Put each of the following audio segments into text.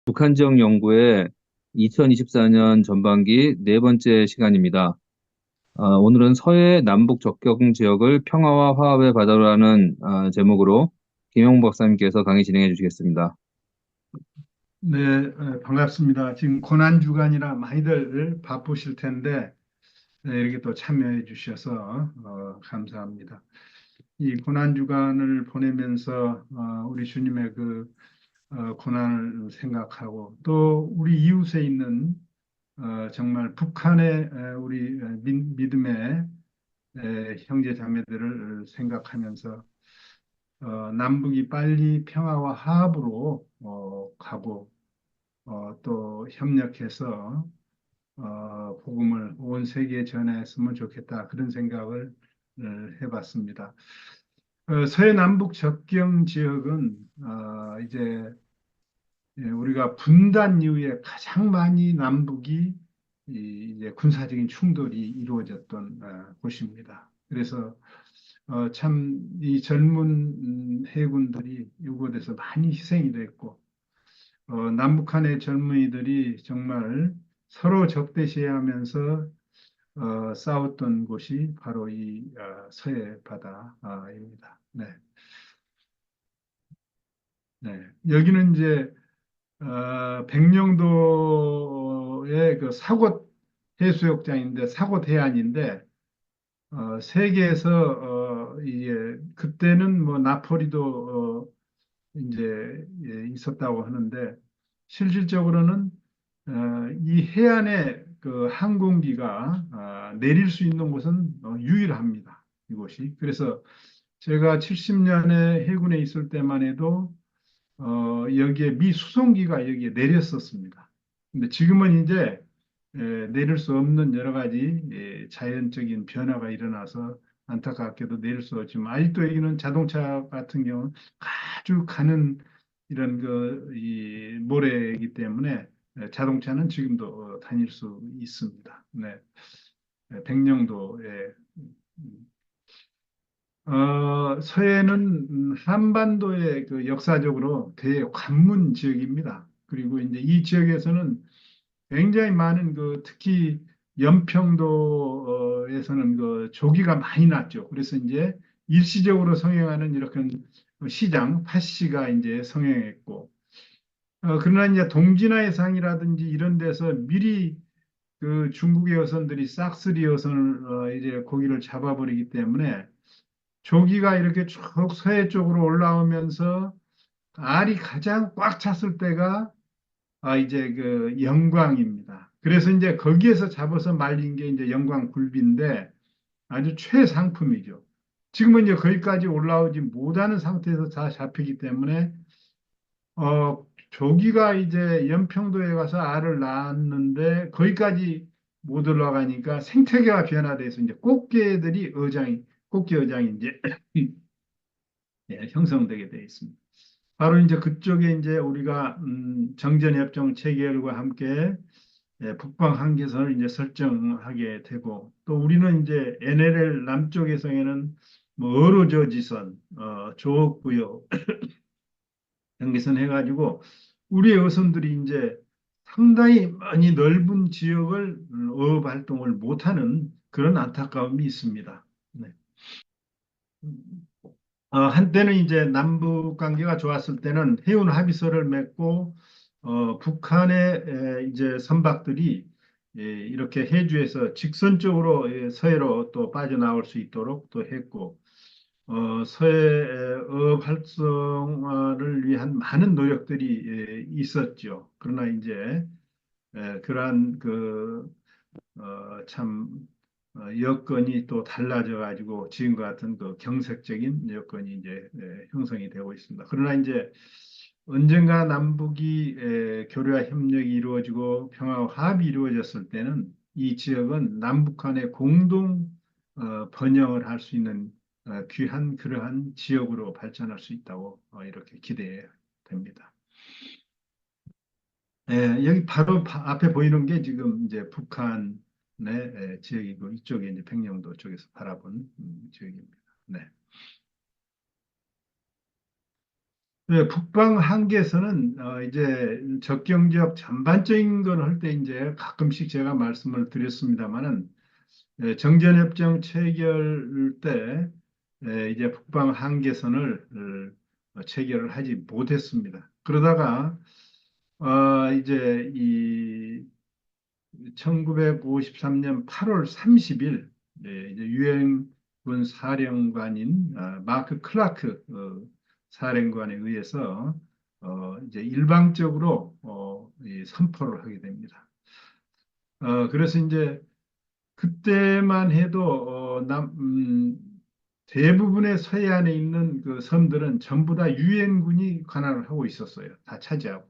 북한 지역 연구의 2024년 전반기 네 번째 시간입니다. 오늘은 서해 남북 접경 지역을 평화와 화합의 바다로라는 제목으로 김용 박사님께서 강의 진행해 주시겠습니다. 네, 반갑습니다. 지금 고난주간이라 많이들 바쁘실 텐데, 네, 이렇게 또 참여해 주셔서 감사합니다. 이 고난주간을 보내면서 우리 주님의 그 고난을 생각하고 또 우리 이웃에 있는 정말 북한의 우리 믿음의 형제 자매들을 생각하면서 남북이 빨리 평화와 화합으로 가고 또 협력해서 복음을 온 세계에 전했으면 좋겠다. 그런 생각을 해봤습니다. 서해 남북 접경 지역은 이제 우리가 분단 이후에 가장 많이 남북이 이제 군사적인 충돌이 이루어졌던 곳입니다. 그래서 참 이 젊은 해군들이 이곳에서 많이 희생이 됐고 남북한의 젊은이들이 정말 서로 적대시하면서 싸웠던 곳이 바로 이 서해 바다입니다. 네, 네. 여기는 이제 백령도의 그 사곳 해수욕장인데 사곳 해안인데 세계에서 이게 그때는 뭐 나폴리도 이제 있었다고 하는데 실질적으로는 이 해안에 그 항공기가 내릴 수 있는 곳은 유일합니다. 이곳이. 그래서 제가 70년에 해군에 있을 때만 해도 여기에 미 수송기가 여기에 내렸었습니다. 근데 지금은 이제 내릴 수 없는 여러 가지 자연적인 변화가 일어나서 안타깝게도 내릴 수 없지만 아직도 여기는 자동차 같은 경우는 아주 가는 이런 이 모래이기 때문에 자동차는 지금도 다닐 수 있습니다. 네. 백령도에 서해는 한반도의 그 역사적으로 대관문 지역입니다. 그리고 이제 이 지역에서는 굉장히 많은 그 특히 연평도에서는 그 조기가 많이 났죠. 그래서 이제 일시적으로 성행하는 이렇게 시장, 팥시가 이제 성행했고, 그러나 이제 동진아의 상이라든지 이런 데서 미리 그 중국의 여선들이 싹쓸이 여선을 이제 고기를 잡아버리기 때문에 조기가 이렇게 쭉 서해 쪽으로 올라오면서 알이 가장 꽉 찼을 때가 이제 그 영광입니다. 그래서 이제 거기에서 잡아서 말린 게 이제 영광 굴비인데 아주 최상품이죠. 지금은 이제 거기까지 올라오지 못하는 상태에서 다 잡히기 때문에 조기가 이제 연평도에 가서 알을 낳았는데 거기까지 못 올라가니까 생태계가 변화돼서 이제 꽃게 어장이 이제 형성되게 되어 있습니다. 바로 이제 그쪽에 이제 우리가 정전협정 체결과 함께 북방 한계선을 이제 설정하게 되고 또 우리는 이제 NLL 남쪽에서는 뭐 어로저지선, 조업구역 경계선 해가지고 우리의 어선들이 이제 상당히 많이 넓은 지역을 어업 활동을 못하는 그런 안타까움이 있습니다. 네. 한때는 이제 남북 관계가 좋았을 때는 해운 합의서를 맺고 북한의 이제 선박들이 이렇게 해주에서 직선적으로 서해로 또 빠져나올 수 있도록 또 했고 서해 어업 활성화를 위한 많은 노력들이 있었죠. 그러나 이제 그러한 참 여건이 또 달라져 가지고 지금과 같은 그 경색적인 여건이 이제 형성이 되고 있습니다. 그러나 이제 언젠가 남북이 교류와 협력이 이루어지고 평화와 화합이 이루어졌을 때는 이 지역은 남북한의 공동 번영을 할 수 있는 귀한 그러한 지역으로 발전할 수 있다고 이렇게 기대해야 됩니다. 여기 바로 앞에 보이는 게 지금 이제 북한의 지역이고 이쪽에 이제 백령도 쪽에서 바라본 지역입니다. 네. 네, 북방 한계에서는 이제 접경 지역 전반적인 걸 할 때 이제 가끔씩 제가 말씀을 드렸습니다만은 정전협정 체결 때 이제 북방 한계선을 체결을 하지 못했습니다. 그러다가 이제 이 1953년 8월 30일 이제 유엔군 사령관인 마크 클라크 사령관에 의해서 이제 일방적으로 이 선포를 하게 됩니다. 그래서 이제 그때만 해도 대부분의 서해안에 있는 그 섬들은 전부 다 유엔군이 관할을 하고 있었어요. 다 차지하고.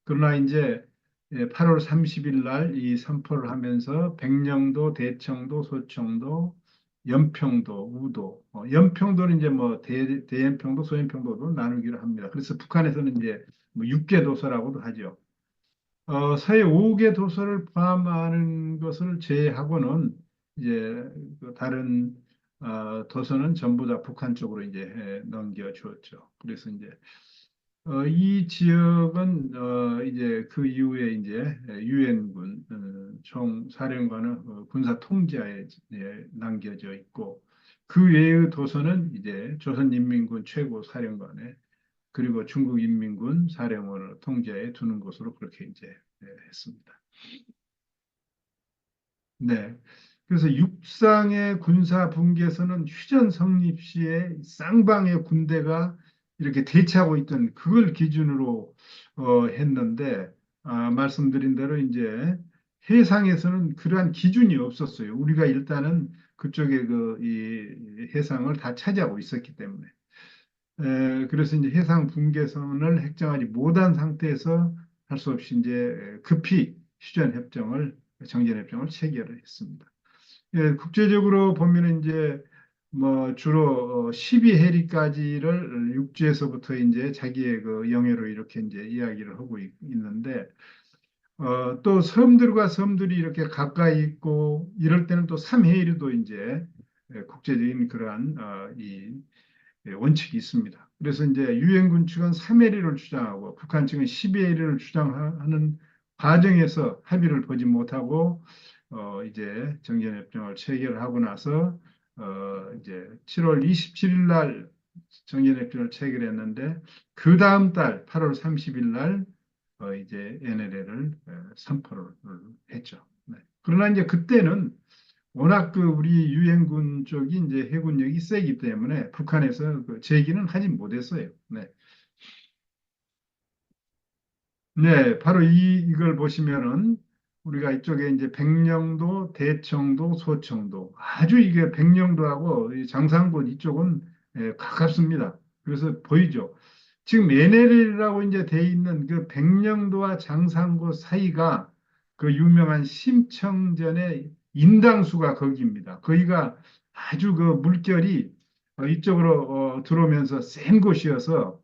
그러나 이제 8월 30일 날 이 선포를 하면서 백령도, 대청도, 소청도, 연평도, 우도, 연평도는 이제 뭐 대연평도, 소연평도도 나누기로 합니다. 그래서 북한에서는 이제 뭐 6개 도서라고도 하죠. 서해 5개 도서를 포함하는 것을 제외하고는 이제 그 다른 도서는 전부 다 북한 쪽으로 이제 넘겨주었죠. 그래서 이제 이 지역은 이제 그 이후에 이제 유엔군 총사령관은 군사 통제하에 남겨져 있고 그 외의 도서는 이제 조선인민군 최고사령관의 그리고 중국인민군 사령원을 통제에 두는 것으로 그렇게 이제 했습니다. 네. 그래서 육상의 군사 분계선은 휴전 성립 시에 쌍방의 군대가 이렇게 대치하고 있던 그걸 기준으로 했는데 말씀드린 대로 이제 해상에서는 그러한 기준이 없었어요. 우리가 일단은 그쪽에 그 이 해상을 다 차지하고 있었기 때문에. 그래서 이제 해상 분계선을 획정하지 못한 상태에서 할 수 없이 이제 급히 정전협정을 체결을 했습니다. 국제적으로 보면은 이제 뭐 주로 12해리까지를 육지에서부터 이제 자기의 그 영해로 이렇게 이제 이야기를 하고 있는데 또 섬들과 섬들이 이렇게 가까이 있고 이럴 때는 또 3해리도 이제 국제적인 그러한 이 원칙이 있습니다. 그래서 이제 유엔군 측은 3해리를 주장하고 북한 측은 12해리를 주장하는 과정에서 합의를 보지 못하고 이제 정전협정을 체결하고 나서 이제 7월 27일 날 정전협정을 체결했는데 그 다음 달 8월 30일 날 이제 NLL을 선포를 했죠. 네. 그러나 이제 그때는 워낙 그 우리 유엔군 쪽이 이제 해군력이 세기 때문에 북한에서 그 제기는 하지 못했어요. 네. 네, 바로 이걸 보시면은 우리가 이쪽에 이제 백령도, 대청도, 소청도 아주 이게 백령도하고 이 장산군 이쪽은 가깝습니다. 그래서 보이죠. 지금 NLL이라고 이제 돼 있는 그 백령도와 장산구 사이가 그 유명한 심청전의 인당수가 거기입니다. 거기가 아주 그 물결이 이쪽으로 들어오면서 센 곳이어서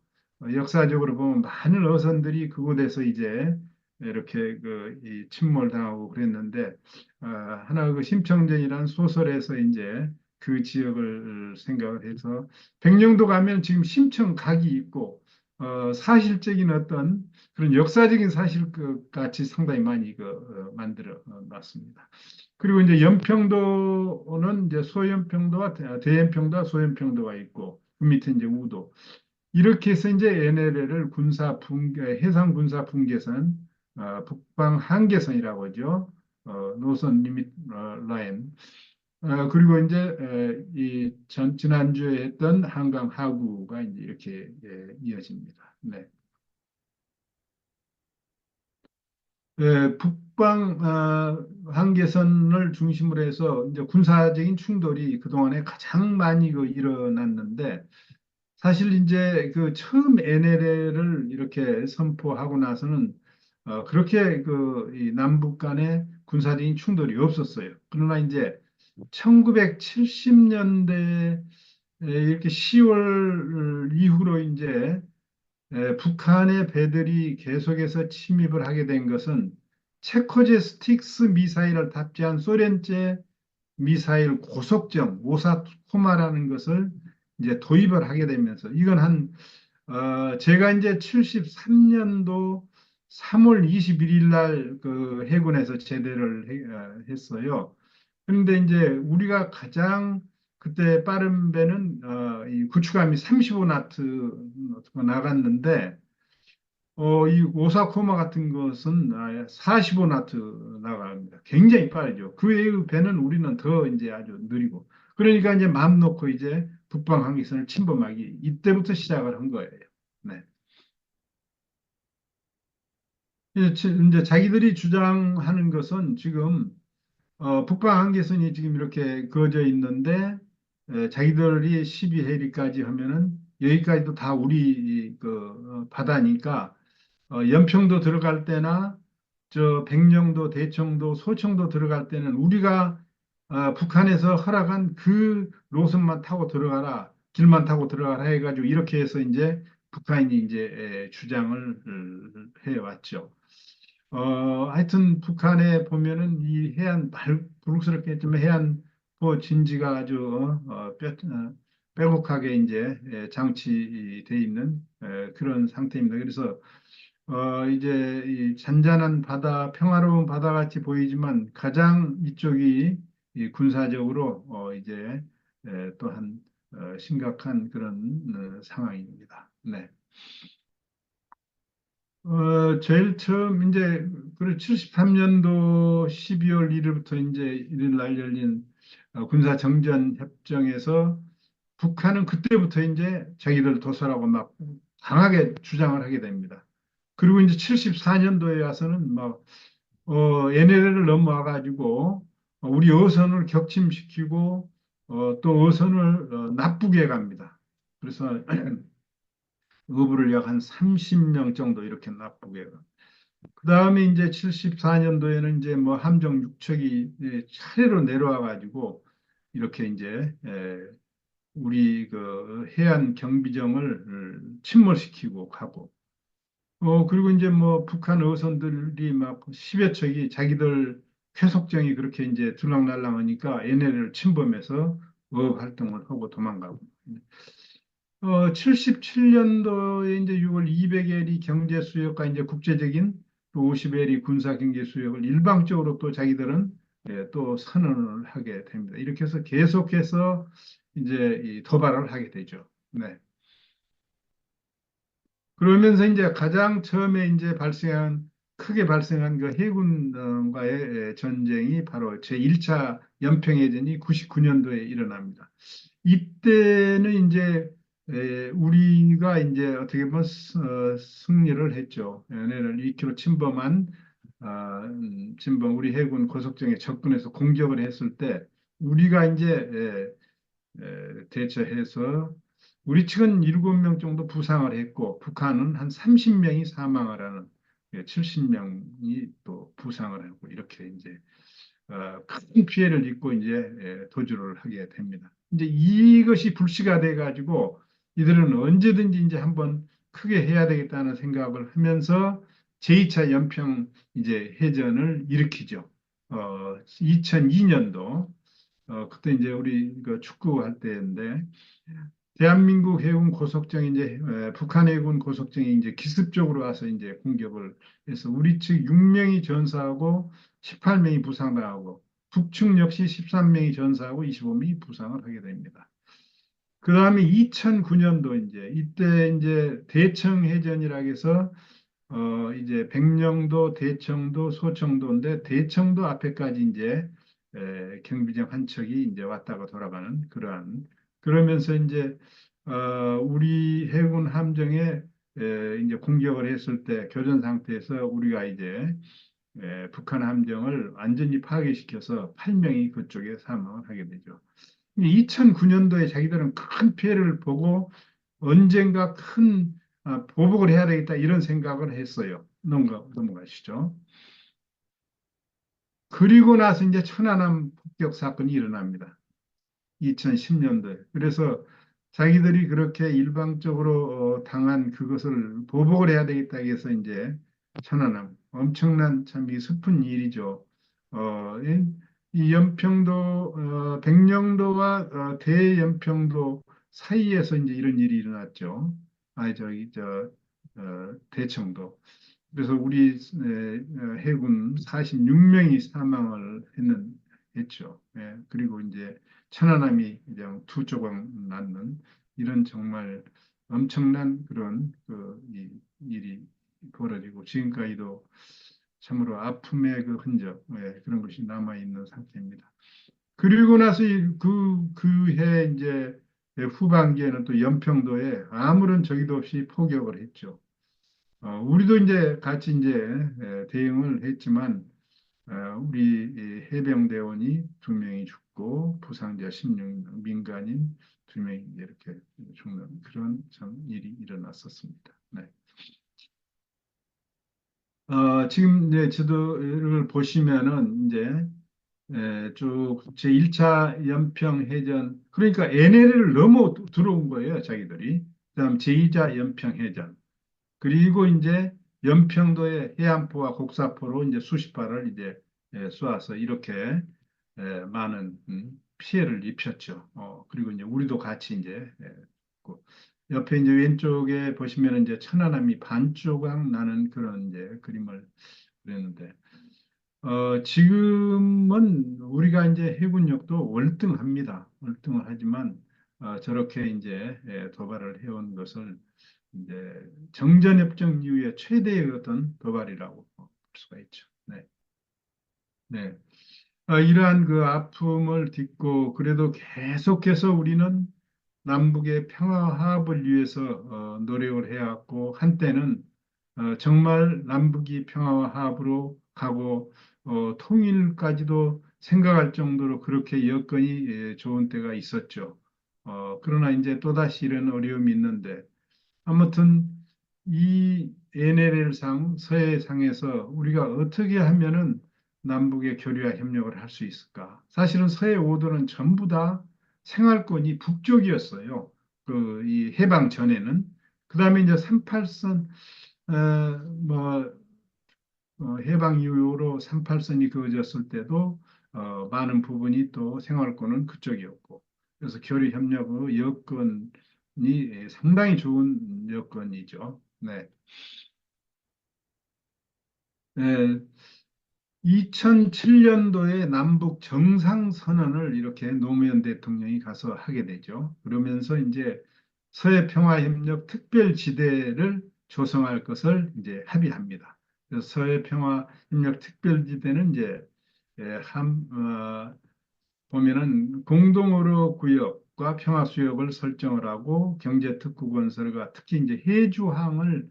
역사적으로 보면 많은 어선들이 그곳에서 이제 이렇게 그이 침몰당하고 그랬는데 하나 그 심청전이라는 소설에서 이제 그 지역을 생각을 해서 백령도 가면 지금 심청각이 있고 사실적인 어떤 그런 역사적인 사실 그 같이 상당히 많이 만들어 놨습니다. 그리고 이제 연평도는 이제 소연평도와 대연평도와 소연평도가 있고 그 밑에 이제 우도 이렇게 해서 이제 NLL을 해상 군사 분계선, 북방 한계선이라고 하죠. 노선 리밋 라인. 그리고 이제 지난주에 했던 한강 하구가 이제 이렇게 이어집니다. 네. 북방 한계선을 중심으로 해서 이제 군사적인 충돌이 그동안에 가장 많이 일어났는데 사실 이제 그 처음 NLL을 이렇게 선포하고 나서는 그렇게 이 남북 간의 군사적인 충돌이 없었어요. 그러나 이제 1970년대 이렇게 10월 이후로 이제 북한의 배들이 계속해서 침입을 하게 된 것은 체코제 스틱스 미사일을 탑재한 소련제 미사일 고속정 오사토마라는 것을 이제 도입을 하게 되면서 이건 한 제가 이제 73년도 3월 21일 날 그 해군에서 제대를 했어요. 그런데 이제 우리가 가장 그때 빠른 배는 이 구축함이 35나트가 나갔는데 이 오사코마 같은 것은 45나트 나갑니다. 굉장히 빠르죠. 그 외의 배는 우리는 더 이제 아주 느리고. 그러니까 이제 마음 놓고 이제 북방 항해선을 침범하기 이때부터 시작을 한 거예요. 네. 이제 자기들이 주장하는 것은 지금 북방 한계선이 지금 이렇게 그어져 있는데 자기들이 12해리까지 하면은 여기까지도 다 우리 그 바다니까 연평도 들어갈 때나 저 백령도, 대청도, 소청도 들어갈 때는 우리가 북한에서 허락한 그 노선만 타고 들어가라, 길만 타고 들어가라 해가지고 이렇게 해서 이제 북한이 이제 주장을 해왔죠. 하여튼 북한에 보면은 이 불국스럽겠지만 해안포 진지가 아주 빼곡하게 이제 장치돼 있는 그런 상태입니다. 그래서 이제 이 잔잔한 바다, 평화로운 바다같이 보이지만 가장 이쪽이 이 군사적으로 이제 또한 심각한 그런 상황입니다. 네. 제일 처음 이제 그 73년도 12월 1일부터 이제 일일 날 열린 군사 정전 협정에서 북한은 그때부터 이제 자기들 도서라고 막 강하게 주장을 하게 됩니다. 그리고 이제 74년도에 와서는 막 NLL을 넘어와 가지고 우리 어선을 격침시키고 또 어선을 나쁘게 갑니다. 그래서 어부를 약 한 30명 정도 이렇게 나쁘게 가. 그 다음에 이제 74년도에는 이제 뭐 함정 6척이 차례로 내려와 가지고 이렇게 이제 우리 그 해안 경비정을 침몰시키고 가고 그리고 이제 뭐 북한 어선들이 막 10여 척이 자기들 회속정이 그렇게 이제 들락날락하니까 얘네를 침범해서 어업 활동을 하고 도망가고 77년도에 이제 6월 200일이 경제 수역과 이제 국제적인 또 50일이 군사 경제 수역을 일방적으로 또 자기들은 또 선언을 하게 됩니다. 이렇게 해서 계속해서 이제 이 도발을 하게 되죠. 네. 그러면서 이제 가장 처음에 이제 크게 발생한 그 해군과의 전쟁이 바로 제1차 연평해전이 99년도에 일어납니다. 이때는 이제 우리가 이제 어떻게 보면 승리를 했죠. 얘네를 2km 침범한 침범 우리 해군 고속정에 접근해서 공격을 했을 때 우리가 이제 대처해서 우리 측은 7명 정도 부상을 했고 북한은 한 30명이 사망을 하는 70명이 또 부상을 하고 이렇게 이제 큰 피해를 입고 이제 도주를 하게 됩니다. 이제 이것이 불씨가 돼 가지고 이들은 언제든지 이제 한번 크게 해야 되겠다는 생각을 하면서 제2차 연평 이제 해전을 일으키죠. 2002년도 그때 이제 우리 그 축구할 때인데 대한민국 해군 고속정이 이제 북한 해군 고속정이 이제 기습적으로 와서 이제 공격을 해서 우리 측 6명이 전사하고 18명이 부상당하고 북측 역시 13명이 전사하고 25명이 부상을 하게 됩니다. 그 다음에 2009년도 이제 이때 이제 대청해전이라 해서 이제 백령도, 대청도, 소청도인데 대청도 앞에까지 이제 경비정 한 척이 이제 왔다가 돌아가는 그러한 그러면서 이제 우리 해군 함정에 이제 공격을 했을 때 교전 상태에서 우리가 이제 북한 함정을 완전히 파괴시켜서 8명이 그쪽에 사망을 하게 되죠. 2009년도에 자기들은 큰 피해를 보고 언젠가 큰 보복을 해야 되겠다 이런 생각을 했어요. 넘어가시죠. 그리고 나서 이제 천안함 폭격 사건이 일어납니다. 2010년도에. 그래서 자기들이 그렇게 일방적으로 당한 그것을 보복을 해야 되겠다 해서 이제 천안함 엄청난 참 이 슬픈 일이죠. 이 연평도 백령도와 대연평도 사이에서 이제 이런 일이 일어났죠. 아니 저기 대청도. 그래서 우리 해군 46명이 사망을 했죠. 예, 그리고 이제 천안함이 그냥 두 조각 낳는 이런 정말 엄청난 그런 이 일이 벌어지고 지금까지도 참으로 아픔의 그 흔적, 예, 그런 것이 남아 있는 상태입니다. 그리고 나서 그 해 이제 후반기에는 또 연평도에 아무런 저기도 없이 포격을 했죠. 우리도 이제 같이 이제 대응을 했지만 우리 이 해병대원이 두 명이 죽고 부상자 16명, 민간인 두 명이 이렇게 죽는 그런 참 일이 일어났었습니다. 네. 지금 이제 지도를 보시면은 이제 쭉 제1차 연평해전 그러니까 NLL을 넘어 들어온 거예요, 자기들이. 그다음 제2차 연평해전. 그리고 이제 연평도의 해안포와 곡사포로 이제 수십 발을 이제 쏘아서 이렇게 많은 피해를 입혔죠. 그리고 이제 우리도 같이 이제 그 옆에 이제 왼쪽에 보시면 이제 천안함이 반조각 나는 그런 이제 그림을 그렸는데 지금은 우리가 이제 해군력도 월등합니다. 월등을 하지만 저렇게 이제 도발을 해온 것을 이제 정전협정 이후에 최대의 어떤 도발이라고 볼 수가 있죠. 네. 네. 이러한 그 아픔을 딛고 그래도 계속해서 우리는 남북의 평화 화합을 위해서 노력을 해왔고 한때는 정말 남북이 평화와 화합으로 가고 통일까지도 생각할 정도로 그렇게 여건이 좋은 때가 있었죠. 그러나 이제 또다시 이런 어려움이 있는데 아무튼 이 NLL상 서해상에서 우리가 어떻게 하면은 남북의 교류와 협력을 할 수 있을까? 사실은 서해 5도는 전부 다 생활권이 북쪽이었어요. 그 이 해방 전에는. 그다음에 이제 38선 뭐 해방 이후로 38선이 그어졌을 때도 많은 부분이 또 생활권은 그쪽이었고 그래서 교류 협력의 여건이 상당히 좋은 여건이죠. 네. 네. 2007년도에 남북 정상선언을 이렇게 노무현 대통령이 가서 하게 되죠. 그러면서 이제 서해평화협력 특별지대를 조성할 것을 이제 합의합니다. 그래서 서해평화협력 특별지대는 이제 보면은 공동의료 구역과 평화수역을 설정을 하고 경제특구 건설과 특히 이제 해주항을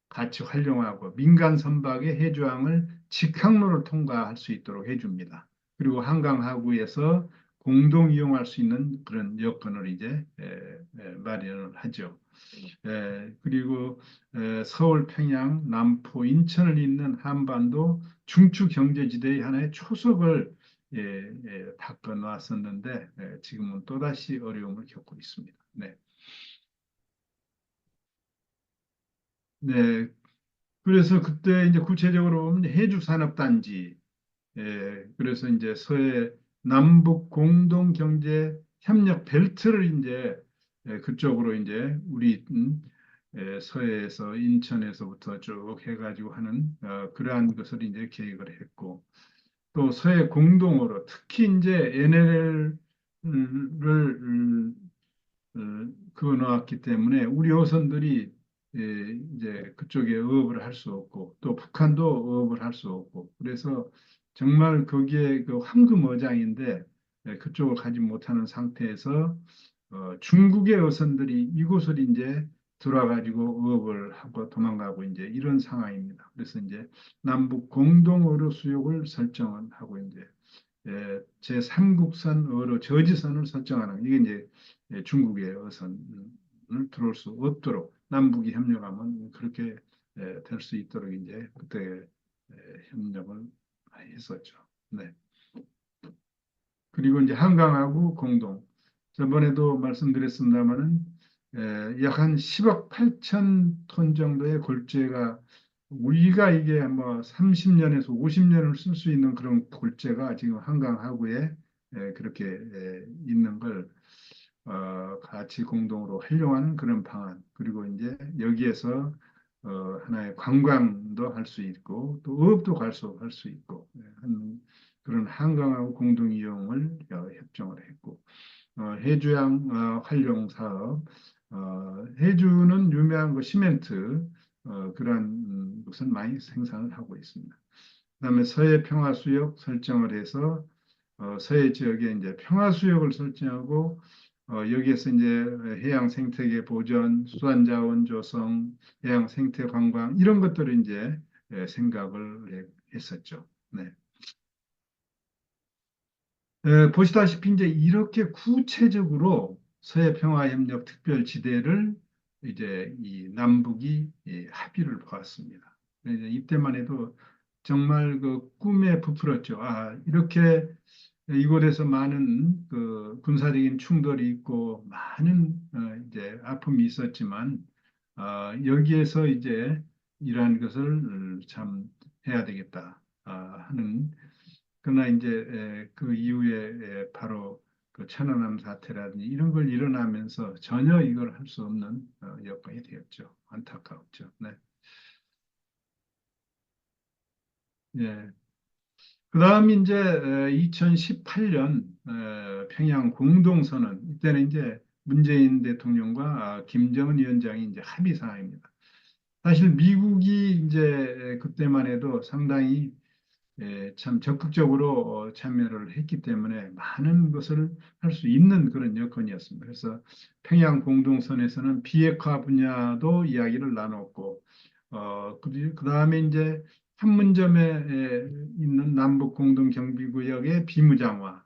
같이 활용하고 민간 선박의 해주항을 직항로를 통과할 수 있도록 해줍니다. 그리고 한강 하구에서 공동 이용할 수 있는 그런 여건을 이제 마련을 하죠. 그리고 서울, 평양, 남포, 인천을 잇는 한반도 중추 경제지대의 하나의 초석을 바꿔 놨었는데 지금은 또다시 어려움을 겪고 있습니다. 네. 네. 그래서 그때 이제 구체적으로 보면 해주산업단지, 그래서 이제 서해 남북 공동 경제 협력 벨트를 이제 그쪽으로 이제 우리 서해에서 인천에서부터 쭉 해가지고 하는 그러한 것을 이제 계획을 했고 또 서해 공동으로 특히 이제 NLL을 그어 놓았기 때문에 우리 어선들이 이제 그쪽에 어업을 할 수 없고 또 북한도 어업을 할 수 없고 그래서 정말 거기에 그 황금 어장인데 그쪽을 가지 못하는 상태에서 중국의 어선들이 이곳을 이제 들어와가지고 어업을 하고 도망가고 이제 이런 상황입니다. 그래서 이제 남북 공동 어로 수역을 설정을 하고 이제 제3국산 어로 저지선을 설정하는 이게 이제 중국의 어선을 들어올 수 없도록 남북이 협력하면 그렇게 될 수 있도록 이제 그때 협력을 했었죠. 네. 그리고 이제 한강하고 공동. 저번에도 말씀드렸습니다마는 약 한 10억 8천 톤 정도의 골재가 우리가 이게 뭐 30년에서 50년을 쓸 수 있는 그런 골재가 지금 한강 하구에 그렇게 있는 걸 같이 공동으로 활용하는 그런 방안. 그리고 이제 여기에서 하나의 관광도 할 수 있고 또 어업도 할 수 있고 그런 한강하고 공동 이용을 협정을 했고 해주양 활용 사업 해주는 유명한 그 시멘트 그러한 것은 많이 생산을 하고 있습니다. 그다음에 서해 평화수역 설정을 해서 서해 지역에 이제 평화수역을 설정하고 여기에서 이제 해양 생태계 보전, 수산자원 조성, 해양 생태 관광 이런 것들을 이제 생각을 했었죠. 네. 보시다시피 이제 이렇게 구체적으로 서해 평화협력 특별지대를 이제 이 남북이 합의를 보았습니다. 이제 이때만 해도 정말 그 꿈에 부풀었죠. 아, 이렇게 이곳에서 많은 그 군사적인 충돌이 있고 많은 이제 아픔이 있었지만 여기에서 이제 이러한 것을 참 해야 되겠다 하는 그러나 이제 그 이후에 바로 그 천안함 사태라든지 이런 걸 일어나면서 전혀 이걸 할 수 없는 여건이 되었죠. 안타까웠죠. 네. 예. 그다음 이제 2018년 평양 공동선언 이때는 이제 문재인 대통령과 김정은 위원장이 이제 합의 사항입니다. 사실 미국이 이제 그때만 해도 상당히 참 적극적으로 참여를 했기 때문에 많은 것을 할 수 있는 그런 여건이었습니다. 그래서 평양 공동선에서는 비핵화 분야도 이야기를 나눴고, 그다음에 이제 판문점에 있는 남북 공동 경비구역의 비무장화,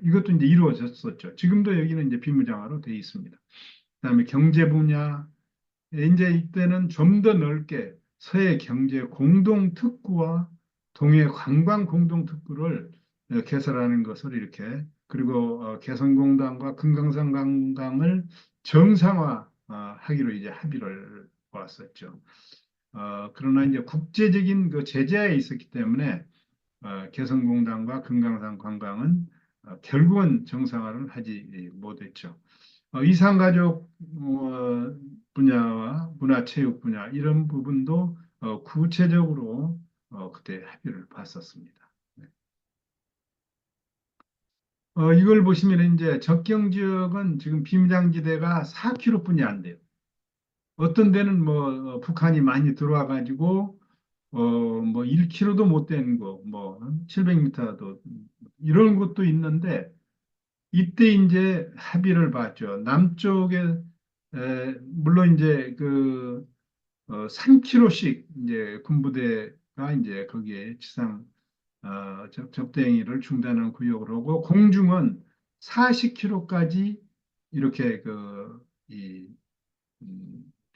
이것도 이제 이루어졌었죠. 지금도 여기는 이제 비무장화로 되어 있습니다. 그다음에 경제 분야, 이제 이때는 좀 더 넓게 서해 경제 공동 특구와 동해 관광 공동 특구를 개설하는 것을 이렇게 그리고 개성공단과 금강산 관광을 정상화 하기로 이제 합의를 보았었죠. 그러나 이제 국제적인 그 제재에 있었기 때문에 개성공단과 금강산 관광은 결국은 정상화를 하지 못했죠. 이산가족 분야와 문화체육 분야 이런 부분도 구체적으로 그때 합의를 봤었습니다. 네. 이걸 보시면 이제 접경 지역은 지금 비무장지대가 4km뿐이 안 돼요. 어떤 데는 뭐 북한이 많이 들어와 가지고 뭐 1km도 못 되는 거, 뭐 700m도 이런 곳도 있는데 이때 이제 합의를 봤죠. 남쪽에 물론 이제 그 3km씩 이제 군부대가 이제 거기에 지상 접대행위를 중단하는 구역으로 하고 공중은 40km까지 이렇게 그이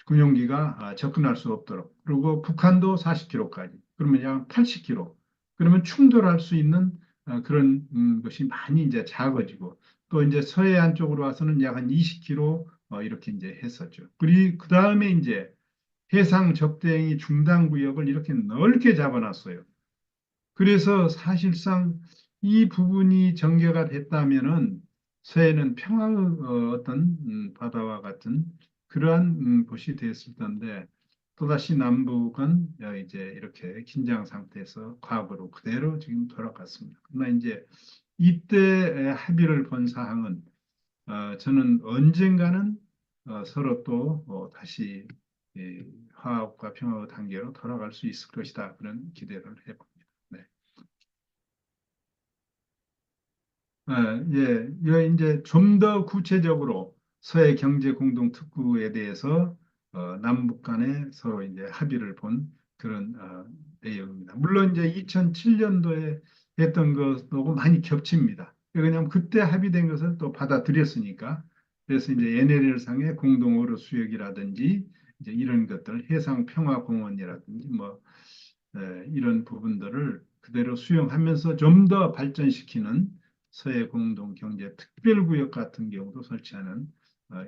군용기가 접근할 수 없도록 그리고 북한도 40km까지 그러면 약 80km 그러면 충돌할 수 있는 그런 것이 많이 이제 작아지고 또 이제 서해안 쪽으로 와서는 약 한 20km 이렇게 이제 했었죠. 그리고 그 다음에 이제 해상 접대행위 중단 구역을 이렇게 넓게 잡아놨어요. 그래서 사실상 이 부분이 전개가 됐다면은 서해는 평화의 어떤 바다와 같은 그러한 곳이 됐을 텐데 또다시 남북은 이제 이렇게 긴장 상태에서 과거로 그대로 지금 돌아갔습니다. 그러나 이제 이때 합의를 본 사항은 저는 언젠가는 서로 또 다시 화합과 평화의 단계로 돌아갈 수 있을 것이다. 그런 기대를 해봅니다. 네. 예, 이제 좀 더 구체적으로 서해 경제 공동 특구에 대해서 남북 간에 서로 이제 합의를 본 그런 내용입니다. 물론 이제 2007년도에 했던 것하고 많이 겹칩니다. 왜냐하면 그때 합의된 것을 또 받아들였으니까. 그래서 이제 NLL 상의 공동 어로 수역이라든지 이제 이런 것들, 해상 평화 공원이라든지 뭐 이런 부분들을 그대로 수용하면서 좀 더 발전시키는 서해 공동 경제 특별구역 같은 경우도 설치하는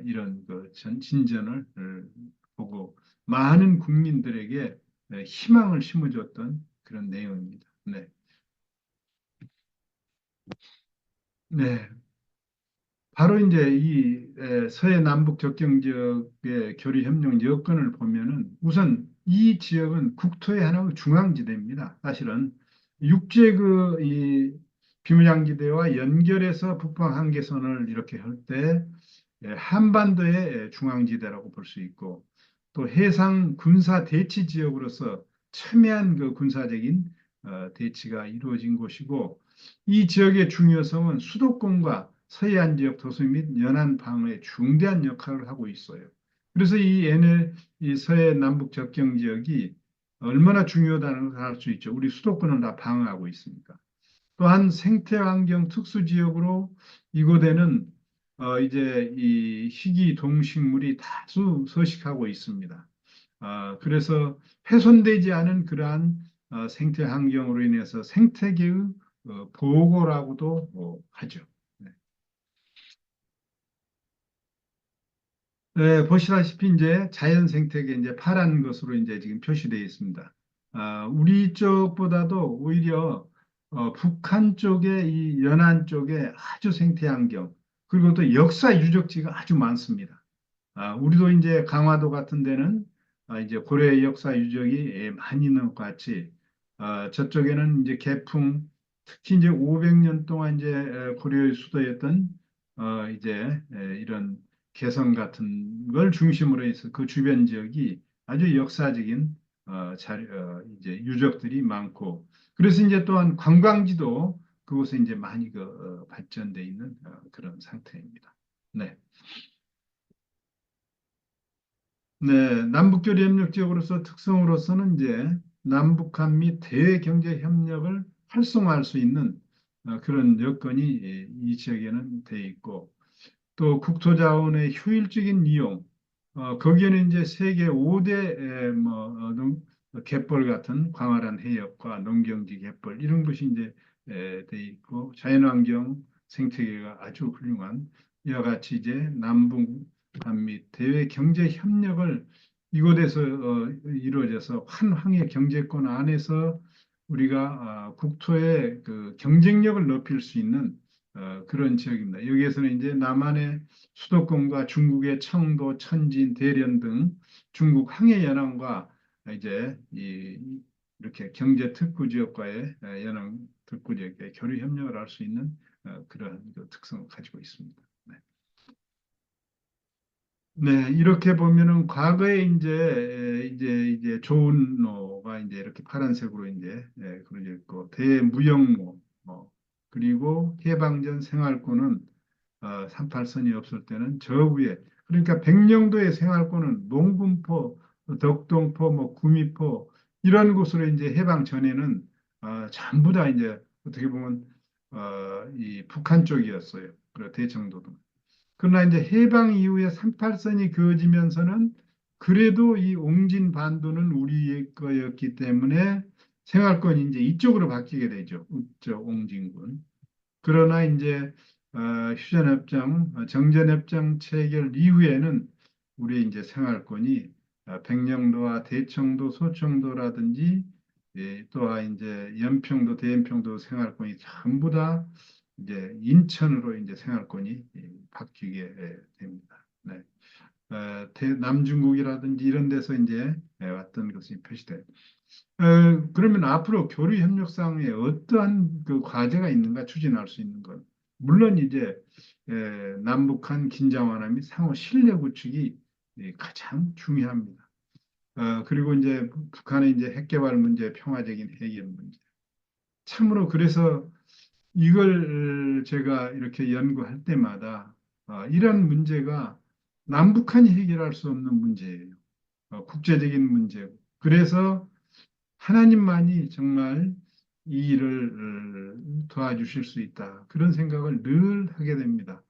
이런 그 진전을 보고 많은 국민들에게 희망을 심어줬던 그런 내용입니다. 네. 네. 바로 이제 이 서해 남북 접경 지역의 교류 협력 여건을 보면은 우선 이 지역은 국토의 하나의 중앙지대입니다. 사실은 육지의 그이 비무장지대와 연결해서 북방 한계선을 이렇게 할 때 한반도의 중앙지대라고 볼 수 있고 또 해상 군사 대치 지역으로서 첨예한 그 군사적인 대치가 이루어진 곳이고 이 지역의 중요성은 수도권과 서해안 지역 도서 및 연안 방어에 중대한 역할을 하고 있어요. 그래서 이 서해 남북 접경 지역이 얼마나 중요하다는 걸 알 수 있죠. 우리 수도권은 다 방어하고 있으니까. 또한 생태환경 특수지역으로 이곳에는 이제 이 희귀 동식물이 다수 서식하고 있습니다. 그래서 훼손되지 않은 그러한 생태환경으로 인해서 생태계의 보호고라고도 하죠. 네. 네, 보시다시피 이제 자연 생태계 이제 파란 것으로 이제 지금 표시되어 있습니다. 우리 쪽보다도 오히려 북한 쪽에 이 연안 쪽에 아주 생태 환경 그리고 또 역사 유적지가 아주 많습니다. 우리도 이제 강화도 같은 데는 이제 고려 역사 유적이 많이 있는 것 같이 저쪽에는 이제 개풍 특히 이제 500년 동안 이제 고려의 수도였던 이제 이런 개성 같은 걸 중심으로 해서 그 주변 지역이 아주 역사적인 이제 유적들이 많고 그래서 이제 또한 관광지도 그곳에 이제 많이 발전돼 있는 그런 상태입니다. 네. 네, 남북교류 협력 지역으로서 특성으로서는 이제 남북한 및 대외 경제 협력을 활성화할 수 있는 그런 여건이 이 지역에는 돼 있고 또 국토자원의 효율적인 이용, 거기에는 이제 세계 5대 갯벌 같은 광활한 해역과 농경지 갯벌 이런 것이 이제 돼 있고 자연환경 생태계가 아주 훌륭한 이와 같이 이제 남북 및 대외 경제 협력을 이곳에서 이루어져서 한황의 경제권 안에서 우리가 국토의 그 경쟁력을 높일 수 있는 그런 지역입니다. 여기에서는 이제 남한의 수도권과 중국의 청도, 천진, 대련 등 중국 항해연안과 이제 이렇게 경제 특구 지역과의 연안 특구 지역의 교류 협력을 할 수 있는 그런 그 특성을 가지고 있습니다. 네. 네, 이렇게 보면은 과거에 이제 조은로가 이제 이렇게 파란색으로 이제 그려져 있고 대무역로 그리고 해방전 생활권은 38선이 없을 때는 저 위에 그러니까 백령도의 생활권은 농군포, 덕동포, 뭐 구미포 이런 곳으로 이제 해방 전에는 전부 다 이제 어떻게 보면 이 북한 쪽이었어요. 그리고 대청도도. 그러나 이제 해방 이후에 38선이 그어지면서는 그래도 이 옹진 반도는 우리의 거였기 때문에 생활권이 이제 이쪽으로 바뀌게 되죠. 저 옹진군. 그러나 이제 휴전협정, 정전협정 체결 이후에는 우리 이제 생활권이 백령도와 대청도, 소청도라든지 또한 이제 연평도, 대연평도 생활권이 전부 다 이제 인천으로 이제 생활권이 바뀌게 됩니다. 네. 남중국이라든지 이런 데서 이제 왔던 것이 표시돼요. 그러면 앞으로 교류 협력상에 어떠한 그 과제가 있는가 추진할 수 있는 것. 물론 이제 남북한 긴장 완화 및 상호 신뢰 구축이 가장 중요합니다. 그리고 이제 북한의 이제 핵 개발 문제, 평화적인 해결 문제. 참으로 그래서 이걸 제가 이렇게 연구할 때마다 이런 문제가 남북한이 해결할 수 없는 문제예요. 국제적인 문제고. 그래서 하나님만이 정말 이 일을 도와주실 수 있다. 그런 생각을 늘 하게 됩니다.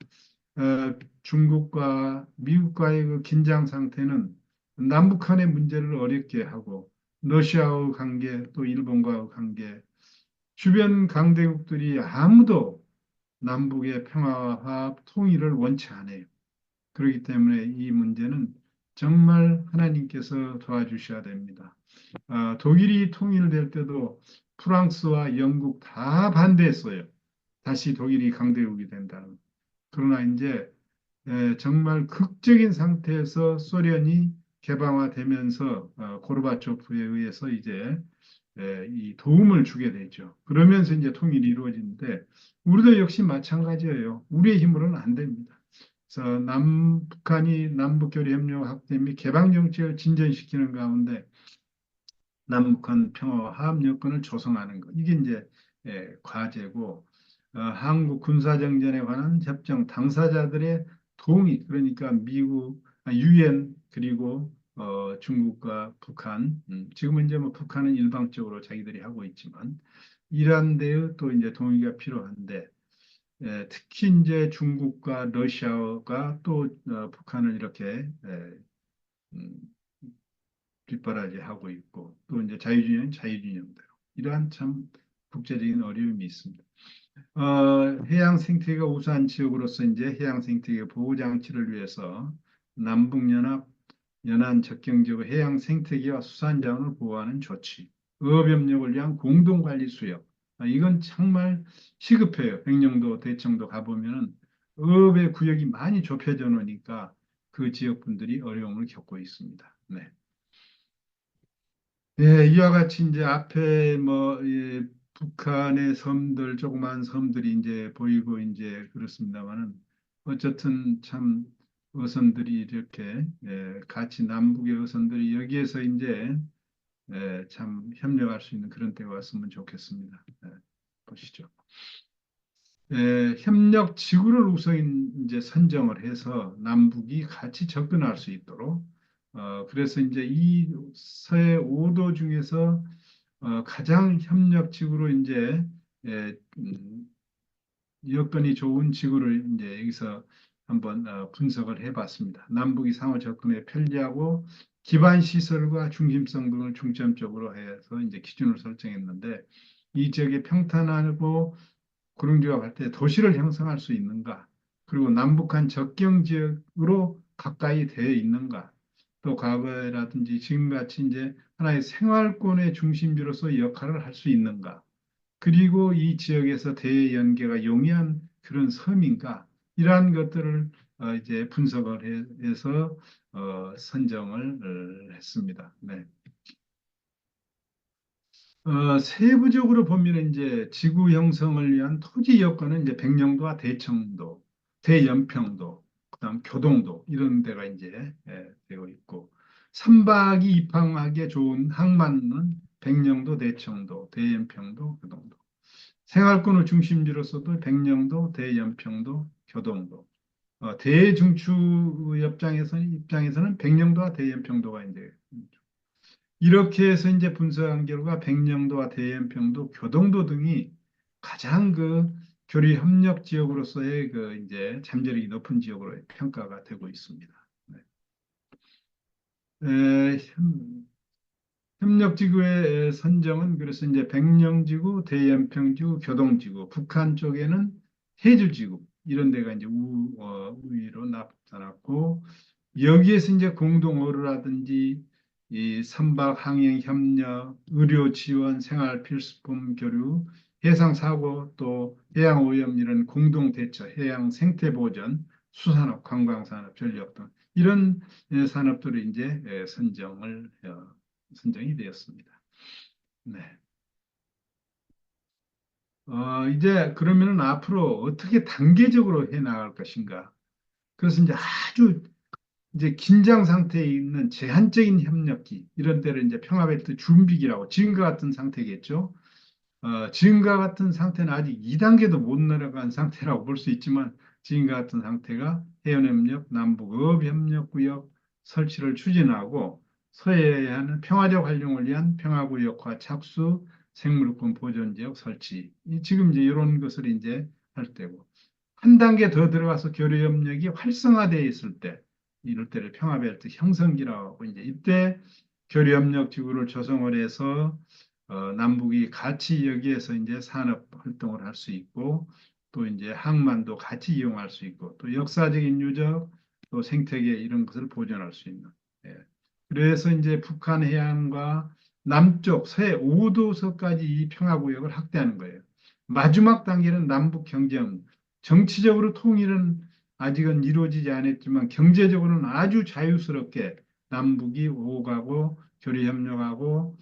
중국과 미국과의 그 긴장 상태는 남북한의 문제를 어렵게 하고 러시아의 관계 또 일본과의 관계 주변 강대국들이 아무도 남북의 평화와 화합, 통일을 원치 않아요. 그렇기 때문에 이 문제는 정말 하나님께서 도와주셔야 됩니다. 독일이 통일될 때도 프랑스와 영국 다 반대했어요. 다시 독일이 강대국이 된다는. 그러나 이제 정말 극적인 상태에서 소련이 개방화되면서 고르바초프에 의해서 이제 이 도움을 주게 되죠. 그러면서 이제 통일이 이루어지는데 우리도 역시 마찬가지예요. 우리의 힘으로는 안 됩니다. 그래서 남북한이 남북교류협력 확대 및 개방 정책을 진전시키는 가운데 남북한 평화와 화합 여건을 조성하는 것. 이게 이제 과제고 한국 군사정전에 관한 협정 당사자들의 동의 그러니까 미국, 유엔 그리고 중국과 북한 지금은 이제 뭐 북한은 일방적으로 자기들이 하고 있지만 이러한 데에 또 이제 동의가 필요한데 특히 이제 중국과 러시아가 또 북한을 이렇게 음, 뒷바라지하고 있고 또 이제 자유주의는 자유주의형대로 이러한 참 국제적인 어려움이 있습니다. 해양 생태계가 우수한 지역으로서 이제 해양 생태계 보호 장치를 위해서 남북연합 연안 접경 지역 해양 생태계와 수산 자원을 보호하는 조치, 어업협력을 위한 공동관리 수역. 이건 정말 시급해요. 백령도, 대청도 가보면은 어업의 구역이 많이 좁혀져 놓으니까 그 지역 분들이 어려움을 겪고 있습니다. 네. 예, 이와 같이 이제 앞에 뭐 북한의 섬들, 조그만 섬들이 이제 보이고 이제 그렇습니다만은 어쨌든 참 어선들이 이렇게 같이 남북의 어선들이 여기에서 이제 참 협력할 수 있는 그런 때가 왔으면 좋겠습니다. 보시죠. 협력 지구를 우선 이제 선정을 해서 남북이 같이 접근할 수 있도록 그래서 이제 이 서해 5도 중에서 가장 협력 지구로 이제 여건이 좋은 지구를 이제 여기서 한번 분석을 해봤습니다. 남북이 상호 접근에 편리하고 기반 시설과 중심성 등을 중점적으로 해서 이제 기준을 설정했는데 이 지역이 평탄하고 구릉지와 같은 도시를 형성할 수 있는가? 그리고 남북한 접경 지역으로 가까이 되어 있는가? 또 과거라든지 지금같이 이제 하나의 생활권의 중심지로서 역할을 할 수 있는가? 그리고 이 지역에서 대연계가 용이한 그런 섬인가? 이러한 것들을 이제 분석을 해서 선정을 했습니다. 네. 세부적으로 보면 이제 지구 형성을 위한 토지 여건은 이제 백령도와 대청도, 대연평도, 그다음 교동도 이런 데가 이제 되어 있고 선박이 입항하기에 좋은 항만은 백령도, 대청도, 대연평도, 교동도. 생활권의 중심지로서도 백령도, 대연평도, 교동도. 대중추 입장에서는 백령도와 대연평도가 이제 이렇게 해서 이제 분석한 결과 백령도와 대연평도, 교동도 등이 가장 그 교류 협력 지역으로서의 그 이제 잠재력이 높은 지역으로 평가가 되고 있습니다. 네. 협력지구의 선정은 그래서 이제 백령지구, 대연평지구, 교동지구, 북한 쪽에는 해주지구 이런 데가 이제 우위로 나타났고 여기에서 이제 공동어류라든지 이 선박 항행 협력, 의료 지원, 생활 필수품 교류, 해상 사고 또 해양 오염 이런 공동 대처, 해양 생태 보전, 수산업, 관광산업, 전력 등 이런 산업들이 이제 선정이 되었습니다. 네. 이제 그러면은 앞으로 어떻게 단계적으로 해 나갈 것인가? 그래서 이제 아주 이제 긴장 상태에 있는 제한적인 협력기 이런 때를 이제 평화벨트 준비기라고 지금과 같은 상태겠죠. 지금과 같은 상태는 아직 2단계도 못 내려간 상태라고 볼 수 있지만 지금과 같은 상태가 해연협력, 남북어업협력구역 설치를 추진하고 서해에 하는 평화적 활용을 위한 평화구역화 착수, 생물권 보존지역 설치. 지금 이제 이런 것을 이제 할 때고 한 단계 더 들어가서 교류협력이 활성화되어 있을 때 이럴 때를 평화벨트 형성기라고 하고 이제 이때 교류협력 지구를 조성을 해서 남북이 같이 여기에서 이제 산업 활동을 할 수 있고 또 이제 항만도 같이 이용할 수 있고 또 역사적인 유적 또 생태계 이런 것을 보존할 수 있는 예. 그래서 이제 북한 해안과 남쪽 서해 5도서까지 이 평화구역을 확대하는 거예요. 마지막 단계는 남북 경제협력 정치적으로 통일은 아직은 이루어지지 않았지만 경제적으로는 아주 자유스럽게 남북이 오가고 교류 협력하고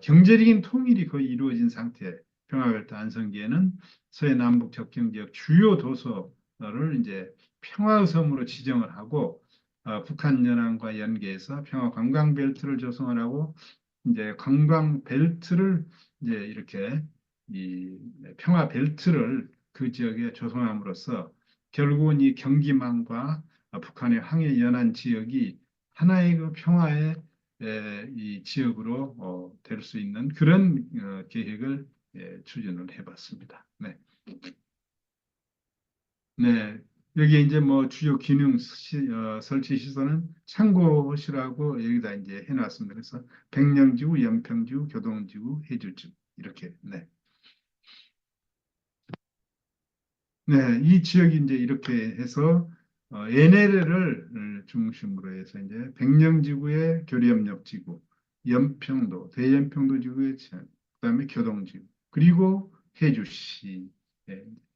경제적인 통일이 거의 이루어진 상태. 평화벨트 안성기에는 서해 남북 접경 지역 주요 도서를 이제 평화의 섬으로 지정을 하고 북한 연안과 연계해서 평화 관광 벨트를 조성을 하고 이제 관광 벨트를 이제 이렇게 이 평화 벨트를 그 지역에 조성함으로써 결국은 이 경기만과 북한의 항해 연안 지역이 하나의 그 평화의 이 지역으로 될 수 있는 그런 계획을 추진을 해봤습니다. 네. 네. 여기 이제 뭐 주요 기능 설치 시설은 참고시라고 여기다 이제 해놨습니다. 그래서 백령지구, 연평지구, 교동지구, 해주지구 이렇게. 네. 네, 이 지역이 이제 이렇게 해서 NLL을 중심으로 해서 이제 백령지구의 교류협력지구, 연평도, 대연평도 지구의 그다음에 교동지구, 그리고 해주시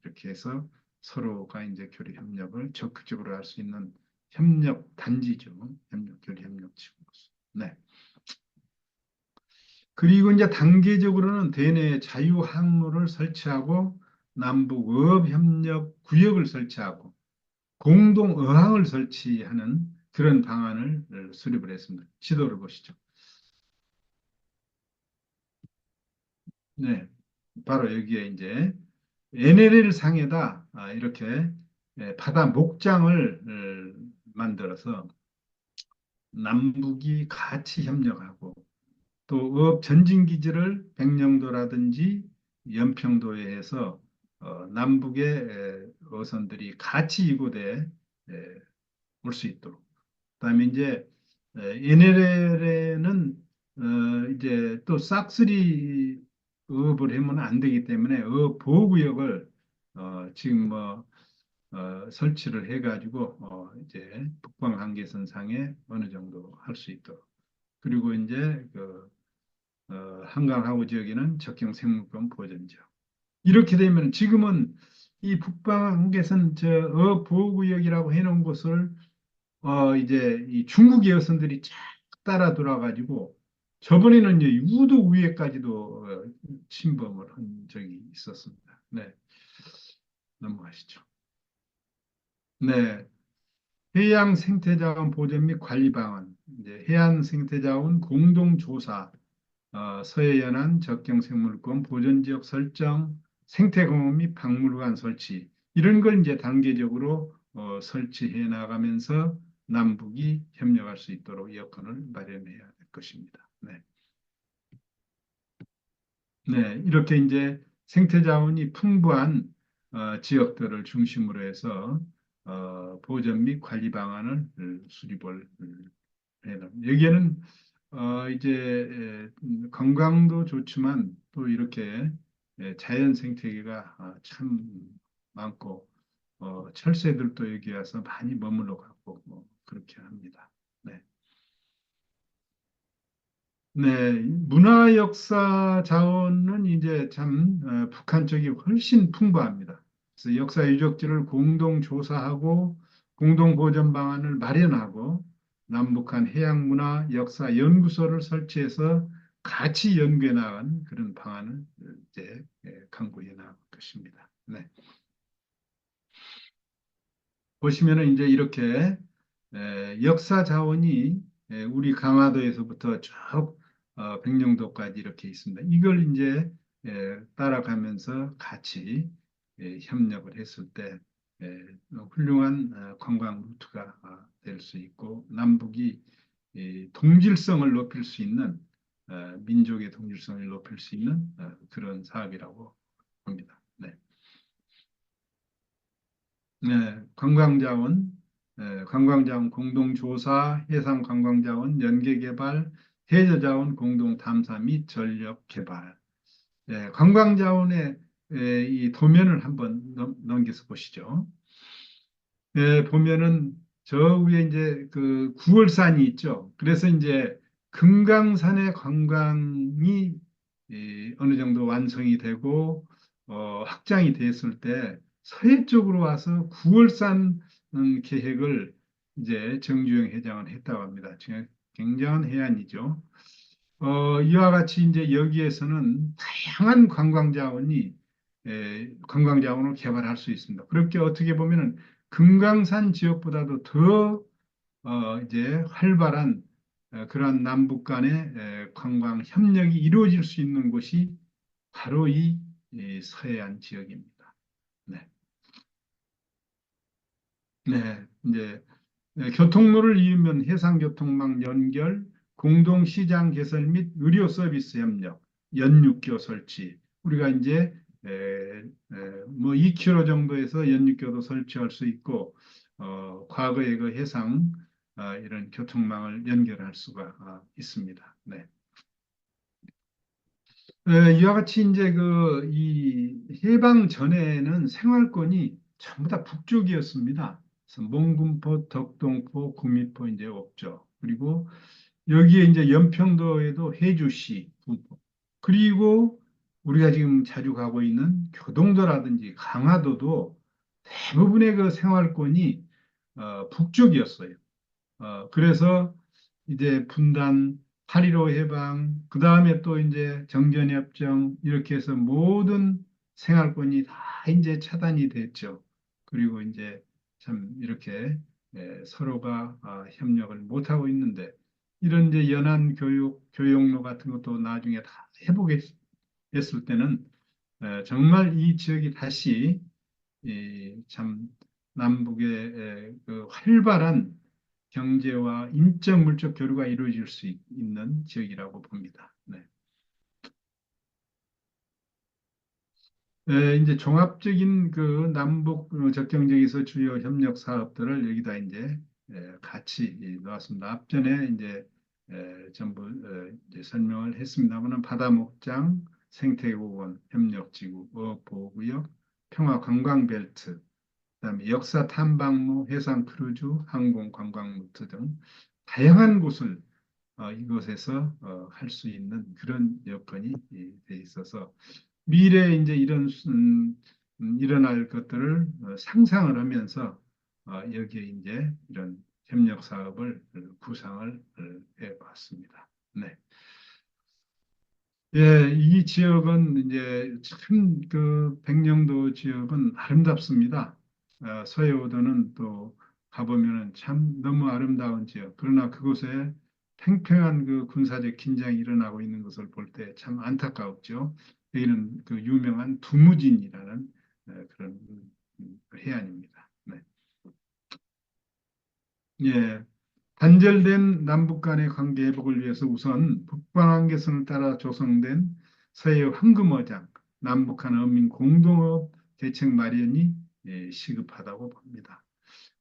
이렇게 해서 서로가 이제 교류협력을 적극적으로 할 수 있는 협력 단지죠. 협력 교류협력지구로서. 네. 그리고 이제 단계적으로는 대내 자유항로를 설치하고 남북 어업협력 구역을 설치하고 공동 어항을 설치하는 그런 방안을 수립을 했습니다. 지도를 보시죠. 네, 바로 여기에 이제 NLL 상에다 이렇게 바다 목장을 만들어서 남북이 같이 협력하고 또 어업 전진 기지를 백령도라든지 연평도에 해서 남북의 어선들이 같이 이곳에 올 수 있도록. 그다음에 이제 NLL에는 이제 또 싹쓸이 어업을 하면 안 되기 때문에 어업 보호구역을 지금 뭐 설치를 해가지고 이제 북방 한계선상에 어느 정도 할 수 있도록. 그리고 이제 그 한강 하구 지역에는 적경 생물권 보전 지역. 이렇게 되면 지금은 이 북방 한계선 저 어업 보호구역이라고 해놓은 곳을 이제 이 중국의 여선들이 쫙 따라 돌아가지고 저번에는 이제 우도 위에까지도 침범을 한 적이 있었습니다. 네, 넘어가시죠. 네, 해양 생태자원 보전 및 관리 방안, 이제 해양 생태자원 공동 조사, 서해 연안 적경생물권 보전지역 설정, 생태공원 및 박물관 설치 이런 걸 이제 단계적으로 설치해 나가면서 남북이 협력할 수 있도록 여건을 마련해야 될 것입니다. 네. 네, 이렇게 이제 생태자원이 풍부한 지역들을 중심으로 해서 보전 및 관리 방안을 수립을 해요. 여기에는 이제 관광도 좋지만 또 이렇게 자연 생태계가 참 많고 철새들도 여기 와서 많이 머물러 갖고 뭐 그렇게 합니다. 네. 네, 문화 역사 자원은 이제 참 북한 쪽이 훨씬 풍부합니다. 그래서 역사 유적지를 공동 조사하고 공동 보전 방안을 마련하고 남북한 해양 문화 역사 연구소를 설치해서 같이 연구해 나간 그런 방안을 이제 강구해 나갈 것입니다. 네. 보시면은 이제 이렇게 역사 자원이 우리 강화도에서부터 쭉 백령도까지 이렇게 있습니다. 이걸 이제 따라가면서 같이 협력을 했을 때 훌륭한 관광 루트가 될 수 있고 남북이 동질성을 높일 수 있는 민족의 동질성을 높일 수 있는 그런 사업이라고 봅니다. 네. 네, 관광자원 공동조사, 해상관광자원 연계개발, 해저자원 공동탐사 및 전력개발. 관광자원의 이 도면을 한번 넘겨서 보시죠. 보면은 저 위에 이제 그 구월산이 있죠. 그래서 이제 금강산의 관광이 어느 정도 완성이 되고 확장이 됐을 때 서해 쪽으로 와서 구월산 계획을 이제 정주영 회장은 했다고 합니다. 굉장한 해안이죠. 이와 같이 이제 여기에서는 다양한 관광 자원을 개발할 수 있습니다. 그렇게 어떻게 보면은 금강산 지역보다도 더 이제 활발한 그러한 남북 간의 관광 협력이 이루어질 수 있는 곳이 바로 이 서해안 지역입니다. 네. 네. 이제 교통로를 이으면 해상교통망 연결, 공동시장 개설 및 의료 서비스 협력, 연육교 설치. 우리가 이제 에, 뭐 2km 정도에서 연육교도 설치할 수 있고, 과거의 그 해상 이런 교통망을 연결할 수가 있습니다. 네. 이와 같이 이제 이 해방 전에는 생활권이 전부 다 북쪽이었습니다. 그래서 몽군포, 덕동포, 구미포 이제 없죠. 그리고 여기에 이제 연평도에도 해주시, 분포. 그리고 우리가 지금 자주 가고 있는 교동도라든지 강화도도 대부분의 그 생활권이 북쪽이었어요. 그래서 이제 분단, 8.15 해방, 그 다음에 또 이제 정전협정, 이렇게 해서 모든 생활권이 다 이제 차단이 됐죠. 그리고 이제 참 이렇게 서로가 협력을 못하고 있는데, 이런 이제 연안 교육로 같은 것도 나중에 다 회복했을 때는 정말 이 지역이 다시 참 남북의 그 활발한 경제와 인적 물적 교류가 이루어질 수 있는 지역이라고 봅니다. 네. 이제 종합적인 그 남북 접경 지역에서 주요 협력 사업들을 여기다 이제 같이 넣었습니다. 앞전에 이제 전부 이제 설명을 했습니다만은 바다목장, 생태공원, 협력지구, 어업보호구역, 평화관광벨트, 그다음에 역사 탐방로, 해상 크루즈, 항공 관광 루트 등 다양한 곳을 이곳에서 할 수 있는 그런 여건이 돼 있어서 미래에 이제 일어날 것들을 상상을 하면서 여기에 이제 이런 협력 사업을 구상을 해봤습니다. 네. 예, 이 지역은 이제 참 그 백령도 지역은 아름답습니다. 서해오도는 또 가보면은 참 너무 아름다운 지역. 그러나 그곳에 팽팽한 그 군사적 긴장이 일어나고 있는 것을 볼 때 참 안타까웠죠. 여기는 그 유명한 두무진이라는 그런 해안입니다. 네. 예, 단절된 남북 간의 관계 회복을 위해서 우선 북방한계선을 따라 조성된 서해 황금어장, 남북한 어민 공동업 대책 마련이 시급하다고 봅니다.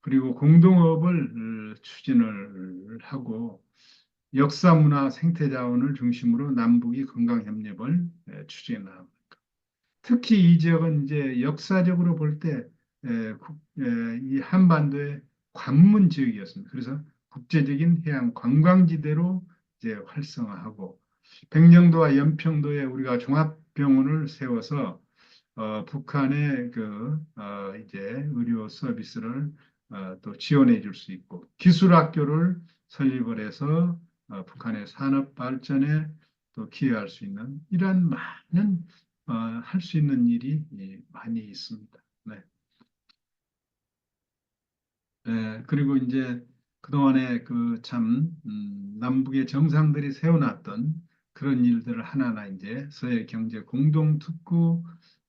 그리고 공동업을 추진을 하고 역사, 문화, 생태 자원을 중심으로 남북이 건강 협력을 추진하고 특히 이 지역은 이제 역사적으로 볼 때 이 한반도의 관문 지역이었습니다. 그래서 국제적인 해양 관광지대로 이제 활성화하고 백령도와 연평도에 우리가 종합병원을 세워서 북한의 이제 의료 서비스를 또 지원해 줄 수 있고 기술학교를 설립을 해서 북한의 산업 발전에 또 기여할 수 있는 이러한 많은 할 수 있는 일이 많이 있습니다. 네. 그리고 이제 그동안에 그 참, 남북의 정상들이 세워놨던 그런 일들을 하나하나 이제 서해 경제 공동특구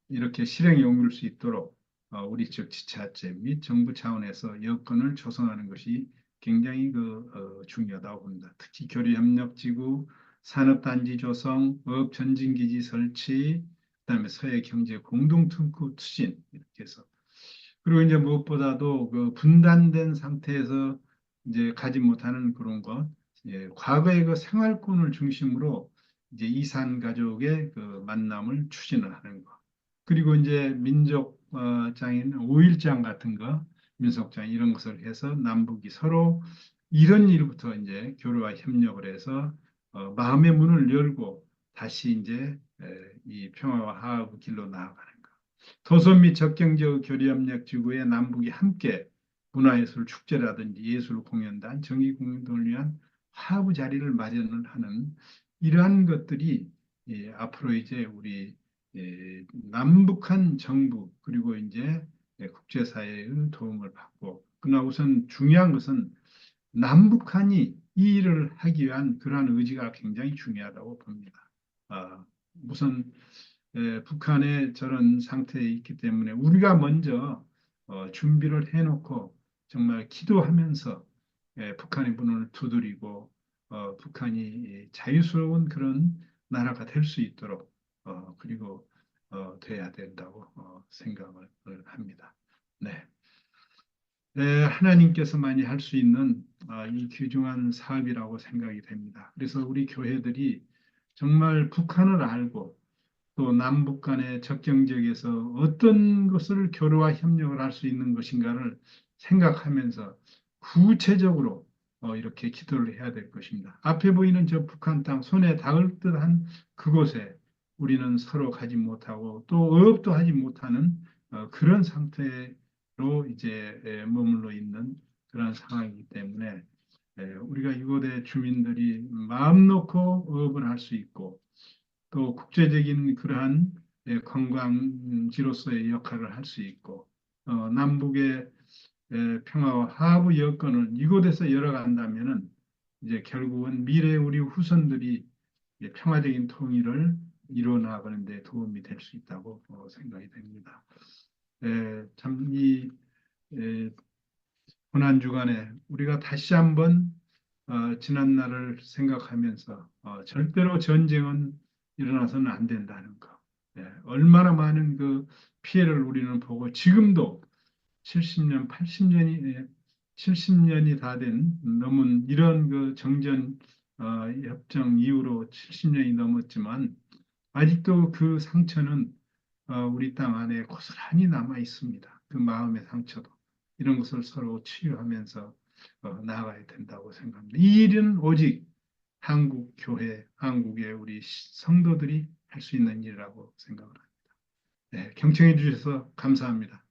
이렇게 실행에 옮길 수 있도록 우리 쪽 지자체 및 정부 차원에서 여건을 조성하는 것이 굉장히 중요하다고 봅니다. 특히 교류협력지구, 산업단지 조성, 어업전진기지 설치, 그다음에 서해 경제 공동특구 추진 이렇게 해서 그리고 이제 무엇보다도 그 분단된 상태에서 이제 가지 못하는 그런 것, 과거의 그 생활권을 중심으로 이제 이산 가족의 그 만남을 추진을 하는 것. 그리고 이제 민족장인 5.1장 같은 거, 민속장 이런 것을 해서 남북이 서로 이런 일부터 이제 교류와 협력을 해서 마음의 문을 열고 다시 이제 이 평화와 화합의 길로 나아가는 것. 도서 및 접경지역 교류협력 지구의 남북이 함께 문화예술 축제라든지 예술 공연단, 정기 공연을 위한 화합의 자리를 마련을 하는 이러한 것들이 앞으로 이제 우리 남북한 정부 그리고 이제 국제사회의 도움을 받고 그러나 우선 중요한 것은 남북한이 이 일을 하기 위한 그러한 의지가 굉장히 중요하다고 봅니다. 우선 북한의 저런 상태에 있기 때문에 우리가 먼저 준비를 해놓고 정말 기도하면서 북한의 문을 두드리고 북한이 자유스러운 그런 나라가 될 수 있도록 그리고 돼야 된다고 생각을 합니다. 네. 하나님께서만이 할 수 있는 이 귀중한 사업이라고 생각이 됩니다. 그래서 우리 교회들이 정말 북한을 알고 또 남북 간의 접경 지역에서 어떤 것을 교류와 협력을 할 수 있는 것인가를 생각하면서 구체적으로 이렇게 기도를 해야 될 것입니다. 앞에 보이는 저 북한 땅 손에 닿을 듯한 그곳에 우리는 서로 가지 못하고 또 어업도 하지 못하는 그런 상태로 이제 머물러 있는 그런 상황이기 때문에 우리가 이곳의 주민들이 마음 놓고 어업을 할 수 있고 또 국제적인 그러한 관광지로서의 역할을 할 수 있고 남북의 평화와 화합의 여건을 이곳에서 열어간다면은 이제 결국은 미래 우리 후손들이 이제 평화적인 통일을 이루어 나가는 데 도움이 될 수 있다고 생각이 됩니다. 참이 고난 주간에 우리가 다시 한번 지난 날을 생각하면서 절대로 전쟁은 일어나서는 안 된다는 거. 얼마나 많은 그 피해를 우리는 보고 지금도 70년, 80년이 70년이 다 된 넘은 이런 그 정전 협정 이후로 70년이 넘었지만 아직도 그 상처는 우리 땅 안에 고스란히 남아 있습니다. 그 마음의 상처도 이런 것을 서로 치유하면서 나아가야 된다고 생각합니다. 이 일은 오직 한국 교회, 한국의 우리 성도들이 할 수 있는 일이라고 생각을 합니다. 네, 경청해 주셔서 감사합니다.